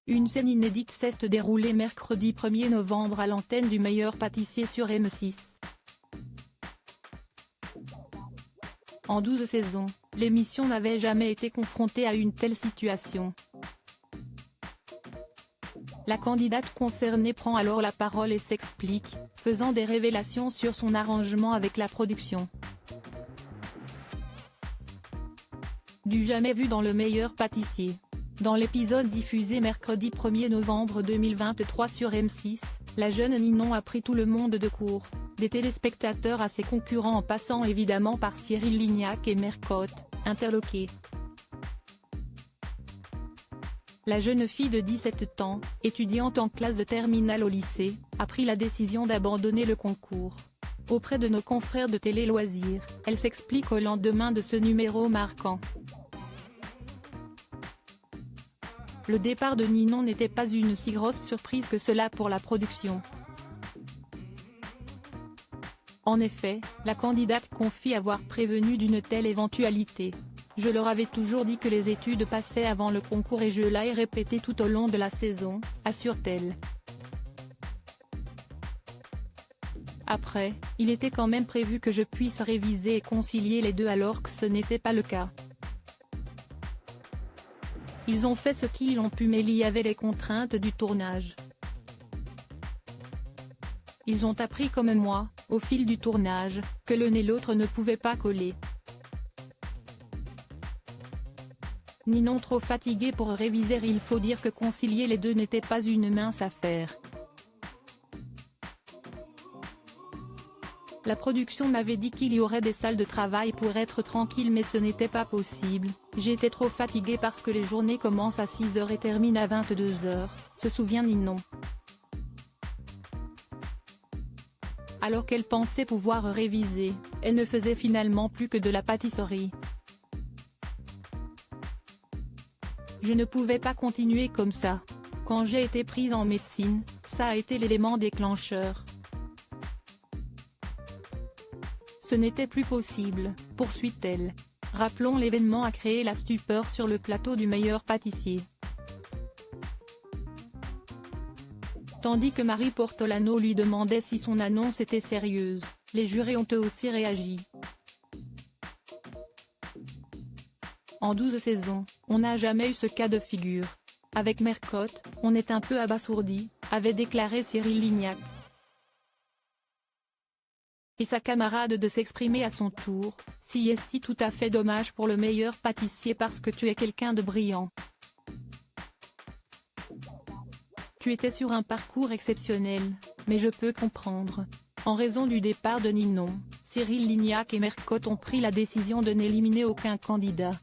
Une scène inédite s'est déroulée mercredi 1er novembre à l'antenne du meilleur pâtissier sur M6. En 12 saisons, l'émission n'avait jamais été confrontée à une telle situation. La candidate concernée prend alors la parole et s'explique, faisant des révélations sur son arrangement avec la production. Du jamais vu dans le meilleur pâtissier. Dans l'épisode diffusé mercredi 1er novembre 2023 sur M6, la jeune Ninon a pris tout le monde de court, des téléspectateurs à ses concurrents en passant évidemment par Cyril Lignac et Mercotte, interloqués. La jeune fille de 17 ans, étudiante en classe de terminale au lycée, a pris la décision d'abandonner le concours. Auprès de nos confrères de Télé Loisirs, elle s'explique au lendemain de ce numéro marquant. Le départ de Ninon n'était pas une si grosse surprise que cela pour la production. En effet, la candidate confie avoir prévenu d'une telle éventualité. « Je leur avais toujours dit que les études passaient avant le concours et je l'ai répété tout au long de la saison », assure-t-elle. Après, il était quand même prévu que je puisse réviser et concilier les deux alors que ce n'était pas le cas. Ils ont fait ce qu'ils ont pu mais il y avait les contraintes du tournage. Ils ont appris comme moi, au fil du tournage, que l'un et l'autre ne pouvaient pas coller. Ninon trop fatiguée pour réviser. Il faut dire que concilier les deux n'était pas une mince affaire. La production m'avait dit qu'il y aurait des salles de travail pour être tranquille mais ce n'était pas possible, j'étais trop fatiguée parce que les journées commencent à 6h et terminent à 22h, se souvient Ninon. Alors qu'elle pensait pouvoir réviser, elle ne faisait finalement plus que de la pâtisserie. Je ne pouvais pas continuer comme ça. Quand j'ai été prise en médecine, ça a été l'élément déclencheur. Ce n'était plus possible, poursuit-elle. Rappelons l'événement a créé la stupeur sur le plateau du meilleur pâtissier. Tandis que Marie Portolano lui demandait si son annonce était sérieuse, les jurés ont eux aussi réagi. En 12 saisons, on n'a jamais eu ce cas de figure. Avec Mercotte, on est un peu abasourdi, avait déclaré Cyril Lignac. Et sa camarade de s'exprimer à son tour, si est tout à fait dommage pour le meilleur pâtissier parce que tu es quelqu'un de brillant. Tu étais sur un parcours exceptionnel, mais je peux comprendre. En raison du départ de Ninon, Cyril Lignac et Mercotte ont pris la décision de n'éliminer aucun candidat.